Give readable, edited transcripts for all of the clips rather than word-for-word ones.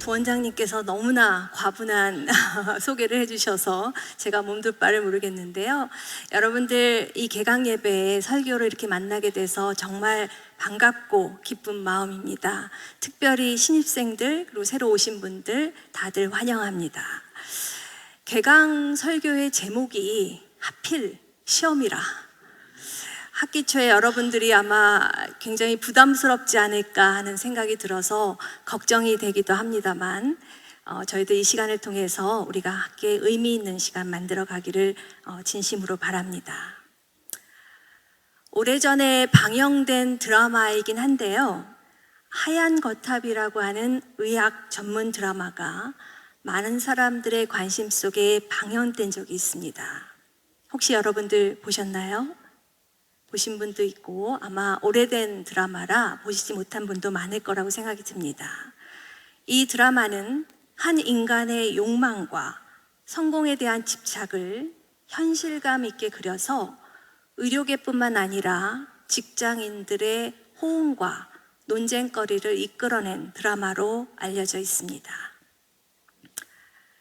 부원장님께서 너무나 과분한 소개를 해주셔서 제가 몸둘 바를 모르겠는데요. 여러분들 이 개강 예배에 설교를 이렇게 만나게 돼서 정말 반갑고 기쁜 마음입니다. 특별히 신입생들 그리고 새로 오신 분들 다들 환영합니다. 개강 설교의 제목이 하필 시험이라. 학기 초에 여러분들이 아마 굉장히 부담스럽지 않을까 하는 생각이 들어서 걱정이 되기도 합니다만 저희들 이 시간을 통해서 우리가 함께 의미 있는 시간 만들어 가기를 진심으로 바랍니다. 오래전에 방영된 드라마이긴 한데요. 하얀 거탑이라고 하는 의학 전문 드라마가 많은 사람들의 관심 속에 방영된 적이 있습니다. 혹시 여러분들 보셨나요? 보신 분도 있고 아마 오래된 드라마라 보시지 못한 분도 많을 거라고 생각이 듭니다. 이 드라마는 한 인간의 욕망과 성공에 대한 집착을 현실감 있게 그려서 의료계뿐만 아니라 직장인들의 호응과 논쟁거리를 이끌어낸 드라마로 알려져 있습니다.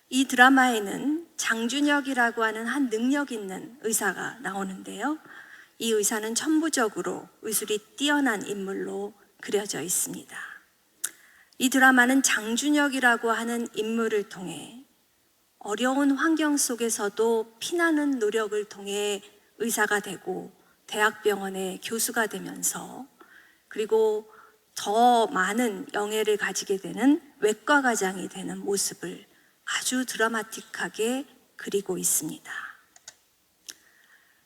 이 드라마에는 장준혁이라고 하는 한 능력 있는 의사가 나오는데요. 이 의사는 천부적으로 의술이 뛰어난 인물로 그려져 있습니다. 이 드라마는 장준혁이라고 하는 인물을 통해 어려운 환경 속에서도 피나는 노력을 통해 의사가 되고 대학병원의 교수가 되면서 그리고 더 많은 영예를 가지게 되는 외과과장이 되는 모습을 아주 드라마틱하게 그리고 있습니다.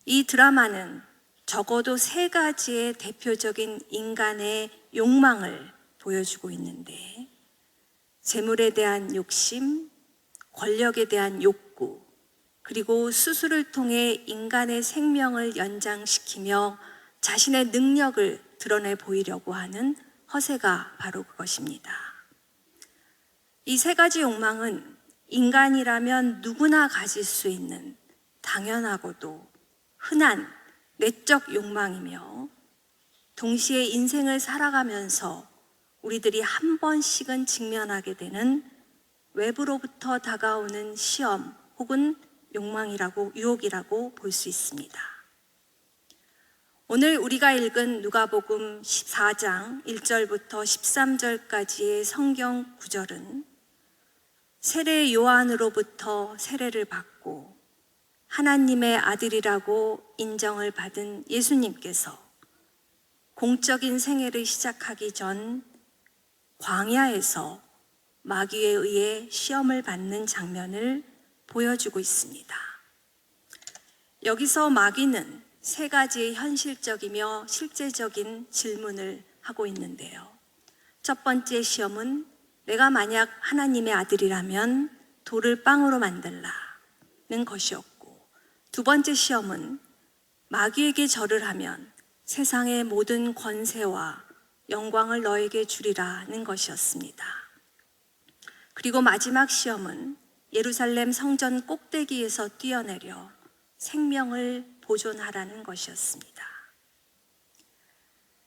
이 드라마는 적어도 3가지의 대표적인 인간의 욕망을 보여주고 있는데 재물에 대한 욕심, 권력에 대한 욕구, 그리고 수술을 통해 인간의 생명을 연장시키며 자신의 능력을 드러내 보이려고 하는 허세가 바로 그것입니다. 이 3가지 욕망은 인간이라면 누구나 가질 수 있는 당연하고도 흔한 내적 욕망이며 동시에 인생을 살아가면서 우리들이 한 번씩은 직면하게 되는 외부로부터 다가오는 시험 혹은 유혹이라고 볼 수 있습니다. 오늘 우리가 읽은 누가복음 14장 1절부터 13절까지의 성경 구절은 세례 요한으로부터 세례를 받고 하나님의 아들이라고 인정을 받은 예수님께서 공적인 생애를 시작하기 전 광야에서 마귀에 의해 시험을 받는 장면을 보여주고 있습니다. 여기서 마귀는 3가지의 현실적이며 실제적인 질문을 하고 있는데요. 첫 번째 시험은 내가 만약 하나님의 아들이라면 돌을 빵으로 만들라는 것이었고, 두 번째 시험은 마귀에게 절을 하면 세상의 모든 권세와 영광을 너에게 주리라는 것이었습니다. 그리고 마지막 시험은 예루살렘 성전 꼭대기에서 뛰어내려 생명을 보존하라는 것이었습니다.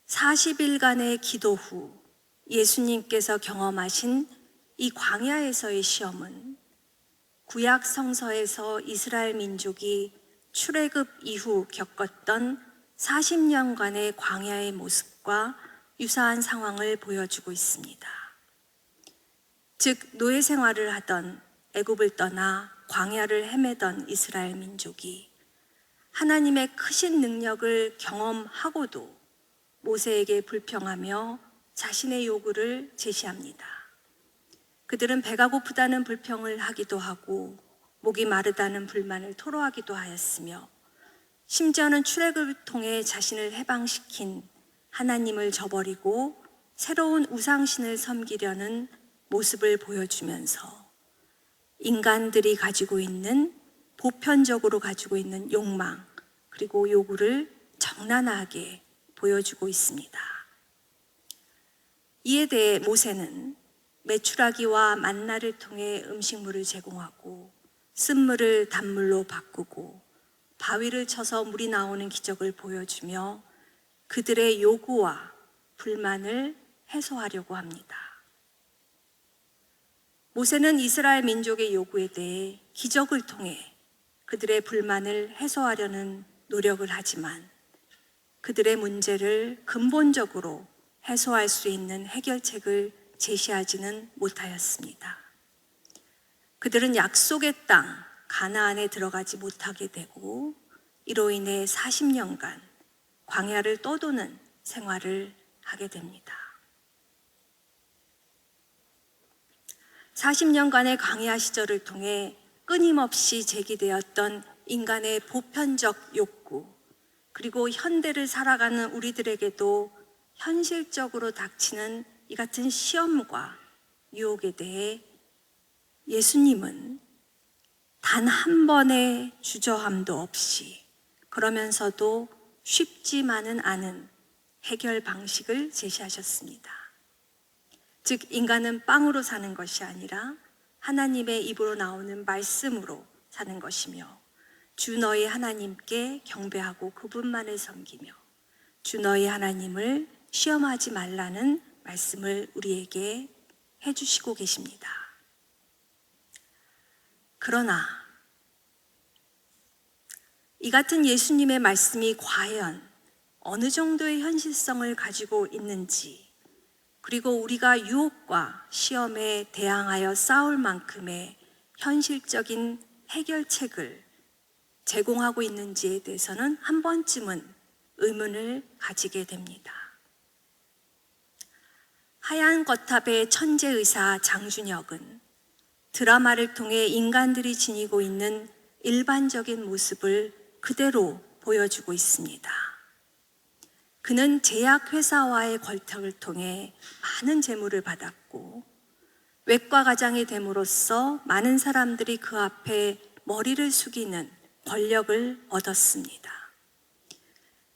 40일간의 기도 후 예수님께서 경험하신 이 광야에서의 시험은 구약 성서에서 이스라엘 민족이 출애굽 이후 겪었던 40년간의 광야의 모습과 유사한 상황을 보여주고 있습니다. 즉 노예 생활을 하던 애굽을 떠나 광야를 헤매던 이스라엘 민족이 하나님의 크신 능력을 경험하고도 모세에게 불평하며 자신의 요구를 제시합니다. 그들은 배가 고프다는 불평을 하기도 하고 목이 마르다는 불만을 토로하기도 하였으며 심지어는 출애굽을 통해 자신을 해방시킨 하나님을 저버리고 새로운 우상신을 섬기려는 모습을 보여주면서 인간들이 가지고 있는 보편적으로 가지고 있는 욕망 그리고 요구를 적나라하게 보여주고 있습니다. 이에 대해 모세는 메추라기와 만나를 통해 음식물을 제공하고 쓴물을 단물로 바꾸고 바위를 쳐서 물이 나오는 기적을 보여주며 그들의 요구와 불만을 해소하려고 합니다. 모세는 이스라엘 민족의 요구에 대해 기적을 통해 그들의 불만을 해소하려는 노력을 하지만 그들의 문제를 근본적으로 해소할 수 있는 해결책을 제시하지는 못하였습니다. 그들은 약속의 땅 가나안에 들어가지 못하게 되고 이로 인해 40년간 광야를 떠도는 생활을 하게 됩니다. 40년간의 광야 시절을 통해 끊임없이 제기되었던 인간의 보편적 욕구, 그리고 현대를 살아가는 우리들에게도 현실적으로 닥치는 이 같은 시험과 유혹에 대해 예수님은 단 한 번의 주저함도 없이, 그러면서도 쉽지만은 않은 해결 방식을 제시하셨습니다. 즉, 인간은 빵으로 사는 것이 아니라 하나님의 입으로 나오는 말씀으로 사는 것이며, 주 너희 하나님께 경배하고 그분만을 섬기며 주 너희 하나님을 시험하지 말라는 말씀을 우리에게 해주시고 계십니다. 그러나 이 같은 예수님의 말씀이 과연 어느 정도의 현실성을 가지고 있는지, 그리고 우리가 유혹과 시험에 대항하여 싸울 만큼의 현실적인 해결책을 제공하고 있는지에 대해서는 한 번쯤은 의문을 가지게 됩니다. 하얀 거탑의 천재의사 장준혁은 드라마를 통해 인간들이 지니고 있는 일반적인 모습을 그대로 보여주고 있습니다. 그는 제약회사와의 걸작을 통해 많은 재물을 받았고 외과 과장이 됨으로써 많은 사람들이 그 앞에 머리를 숙이는 권력을 얻었습니다.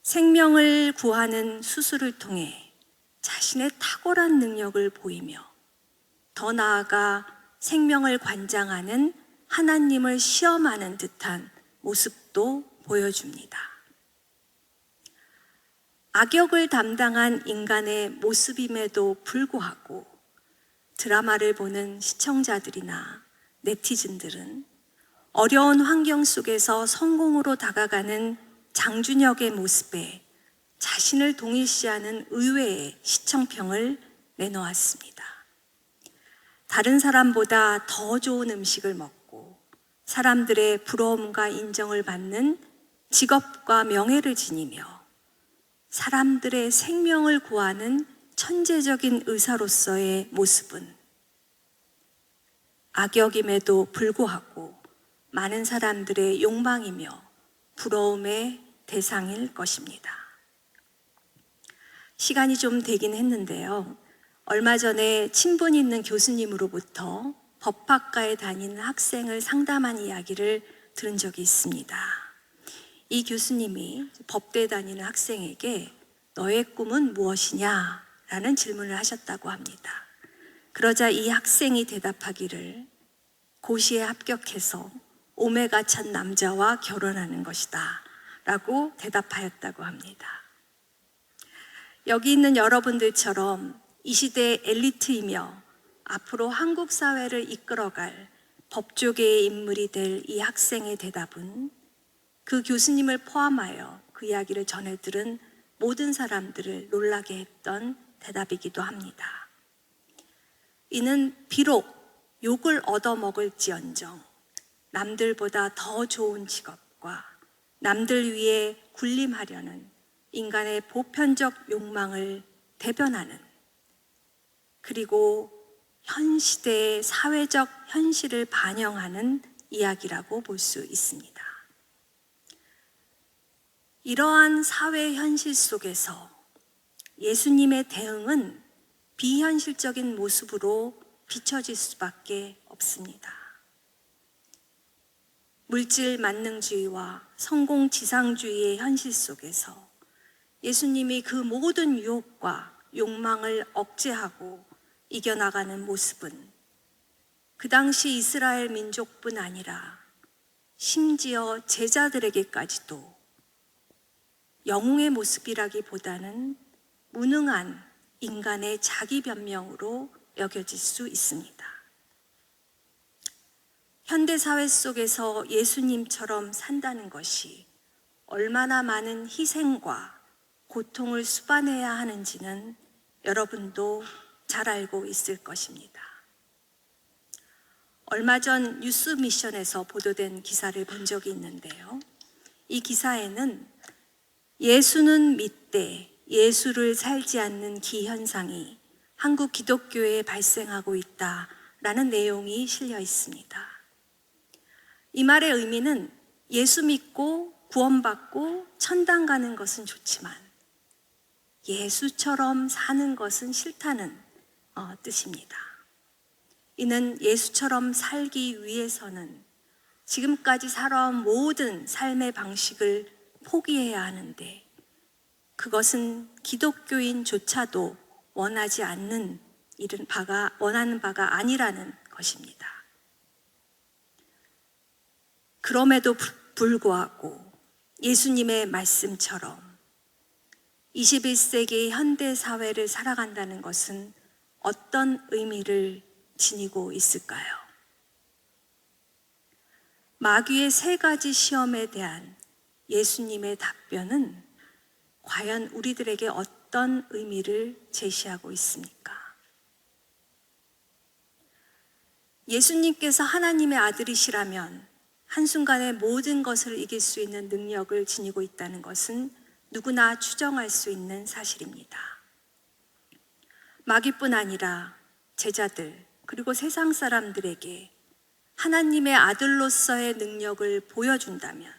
생명을 구하는 수술을 통해 자신의 탁월한 능력을 보이며 더 나아가 생명을 관장하는 하나님을 시험하는 듯한 모습도 보여줍니다. 악역을 담당한 인간의 모습임에도 불구하고 드라마를 보는 시청자들이나 네티즌들은 어려운 환경 속에서 성공으로 다가가는 장준혁의 모습에 자신을 동일시하는 의외의 시청평을 내놓았습니다. 다른 사람보다 더 좋은 음식을 먹고 사람들의 부러움과 인정을 받는 직업과 명예를 지니며 사람들의 생명을 구하는 천재적인 의사로서의 모습은 악역임에도 불구하고 많은 사람들의 욕망이며 부러움의 대상일 것입니다. 시간이 좀 되긴 했는데요. 얼마 전에 친분 있는 교수님으로부터 법학과에 다니는 학생을 상담한 이야기를 들은 적이 있습니다. 이 교수님이 법대에 다니는 학생에게 너의 꿈은 무엇이냐? 라는 질문을 하셨다고 합니다. 그러자 이 학생이 대답하기를 고시에 합격해서 오메가 천 남자와 결혼하는 것이다 라고 대답하였다고 합니다. 여기 있는 여러분들처럼 이 시대의 엘리트이며 앞으로 한국 사회를 이끌어갈 법조계의 인물이 될 이 학생의 대답은 그 교수님을 포함하여 그 이야기를 전해 들은 모든 사람들을 놀라게 했던 대답이기도 합니다. 이는 비록 욕을 얻어먹을지언정 남들보다 더 좋은 직업과 남들 위해 군림하려는 인간의 보편적 욕망을 대변하는, 그리고 현 시대의 사회적 현실을 반영하는 이야기라고 볼 수 있습니다. 이러한 사회 현실 속에서 예수님의 대응은 비현실적인 모습으로 비춰질 수밖에 없습니다. 물질 만능주의와 성공 지상주의의 현실 속에서 예수님이 그 모든 유혹과 욕망을 억제하고 이겨나가는 모습은 그 당시 이스라엘 민족뿐 아니라 심지어 제자들에게까지도 영웅의 모습이라기보다는 무능한 인간의 자기 변명으로 여겨질 수 있습니다. 현대사회 속에서 예수님처럼 산다는 것이 얼마나 많은 희생과 고통을 수반해야 하는지는 여러분도 잘 알고 있을 것입니다. 얼마 전 뉴스 미션에서 보도된 기사를 본 적이 있는데요. 이 기사에는 예수는 믿되 예수를 살지 않는 기현상이 한국 기독교에 발생하고 있다라는 내용이 실려 있습니다. 이 말의 의미는 예수 믿고 구원받고 천당 가는 것은 좋지만 예수처럼 사는 것은 싫다는 뜻입니다. 이는 예수처럼 살기 위해서는 지금까지 살아온 모든 삶의 방식을 포기해야 하는데 그것은 기독교인조차도 원하지 않는 원하는 바가 아니라는 것입니다. 그럼에도 불구하고 예수님의 말씀처럼 21세기 현대 사회를 살아간다는 것은 어떤 의미를 지니고 있을까요? 마귀의 3가지 시험에 대한 예수님의 답변은 과연 우리들에게 어떤 의미를 제시하고 있습니까? 예수님께서 하나님의 아들이시라면 한순간에 모든 것을 이길 수 있는 능력을 지니고 있다는 것은 누구나 추정할 수 있는 사실입니다. 마귀뿐 아니라 제자들 그리고 세상 사람들에게 하나님의 아들로서의 능력을 보여준다면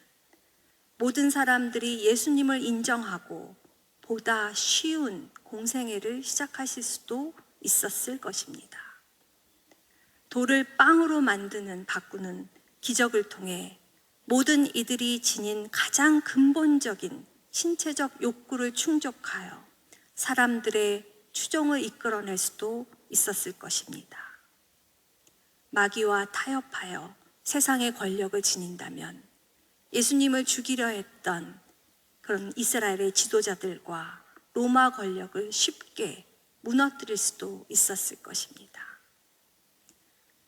모든 사람들이 예수님을 인정하고 보다 쉬운 공생애를 시작하실 수도 있었을 것입니다. 돌을 빵으로 바꾸는 기적을 통해 모든 이들이 지닌 가장 근본적인 신체적 욕구를 충족하여 사람들의 추종을 이끌어낼 수도 있었을 것입니다. 마귀와 타협하여 세상의 권력을 지닌다면 예수님을 죽이려 했던 그런 이스라엘의 지도자들과 로마 권력을 쉽게 무너뜨릴 수도 있었을 것입니다.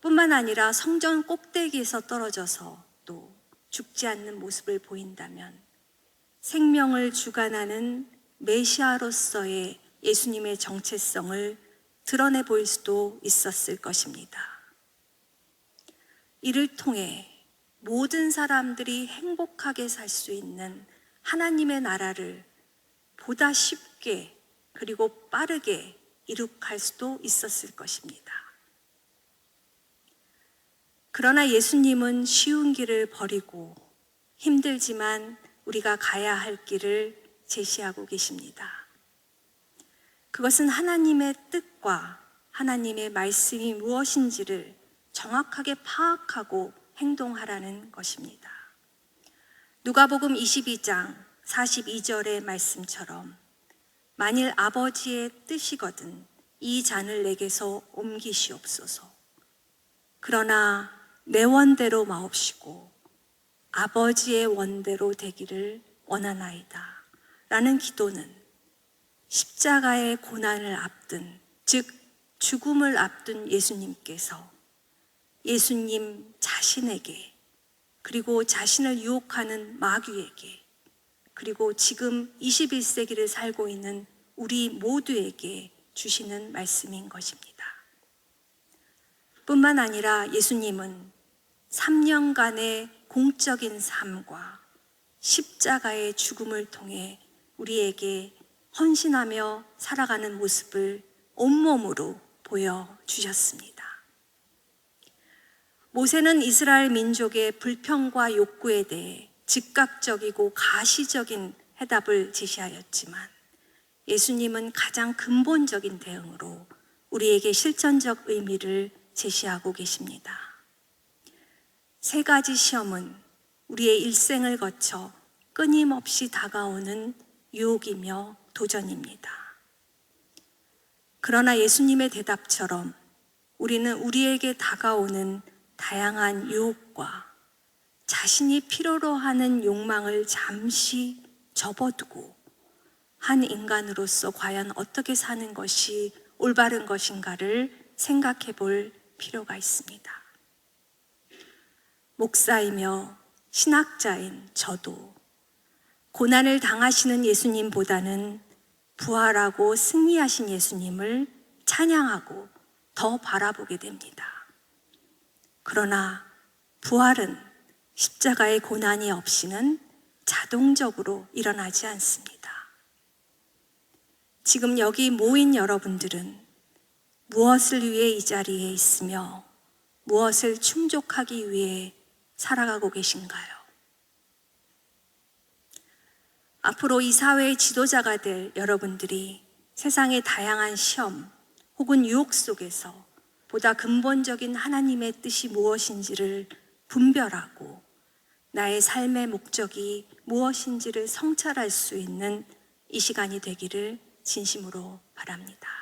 뿐만 아니라 성전 꼭대기에서 떨어져서 또 죽지 않는 모습을 보인다면 생명을 주관하는 메시아로서의 예수님의 정체성을 드러내 보일 수도 있었을 것입니다. 이를 통해 모든 사람들이 행복하게 살 수 있는 하나님의 나라를 보다 쉽게 그리고 빠르게 이룩할 수도 있었을 것입니다. 그러나 예수님은 쉬운 길을 버리고 힘들지만 우리가 가야 할 길을 제시하고 계십니다. 그것은 하나님의 뜻과 하나님의 말씀이 무엇인지를 정확하게 파악하고 행동하라는 것입니다. 누가복음 22장 42절의 말씀처럼 만일 아버지의 뜻이거든 이 잔을 내게서 옮기시옵소서. 그러나 내 원대로 마옵시고 아버지의 원대로 되기를 원하나이다 라는 기도는 십자가의 고난을 앞둔, 즉 죽음을 앞둔 예수님께서 예수님 자신에게 그리고 자신을 유혹하는 마귀에게 그리고 지금 21세기를 살고 있는 우리 모두에게 주시는 말씀인 것입니다. 뿐만 아니라 예수님은 3년간의 공적인 삶과 십자가의 죽음을 통해 우리에게 헌신하며 살아가는 모습을 온몸으로 보여주셨습니다. 모세는 이스라엘 민족의 불평과 욕구에 대해 즉각적이고 가시적인 해답을 제시하였지만 예수님은 가장 근본적인 대응으로 우리에게 실천적 의미를 제시하고 계십니다. 3가지 시험은 우리의 일생을 거쳐 끊임없이 다가오는 유혹이며 도전입니다. 그러나 예수님의 대답처럼 우리는 우리에게 다가오는 다양한 유혹과 자신이 필요로 하는 욕망을 잠시 접어두고 한 인간으로서 과연 어떻게 사는 것이 올바른 것인가를 생각해 볼 필요가 있습니다. 목사이며 신학자인 저도 고난을 당하시는 예수님보다는 부활하고 승리하신 예수님을 찬양하고 더 바라보게 됩니다. 그러나 부활은 십자가의 고난이 없이는 자동적으로 일어나지 않습니다. 지금 여기 모인 여러분들은 무엇을 위해 이 자리에 있으며 무엇을 충족하기 위해 살아가고 계신가요? 앞으로 이 사회의 지도자가 될 여러분들이 세상의 다양한 시험 혹은 유혹 속에서 보다 근본적인 하나님의 뜻이 무엇인지를 분별하고 나의 삶의 목적이 무엇인지를 성찰할 수 있는 이 시간이 되기를 진심으로 바랍니다.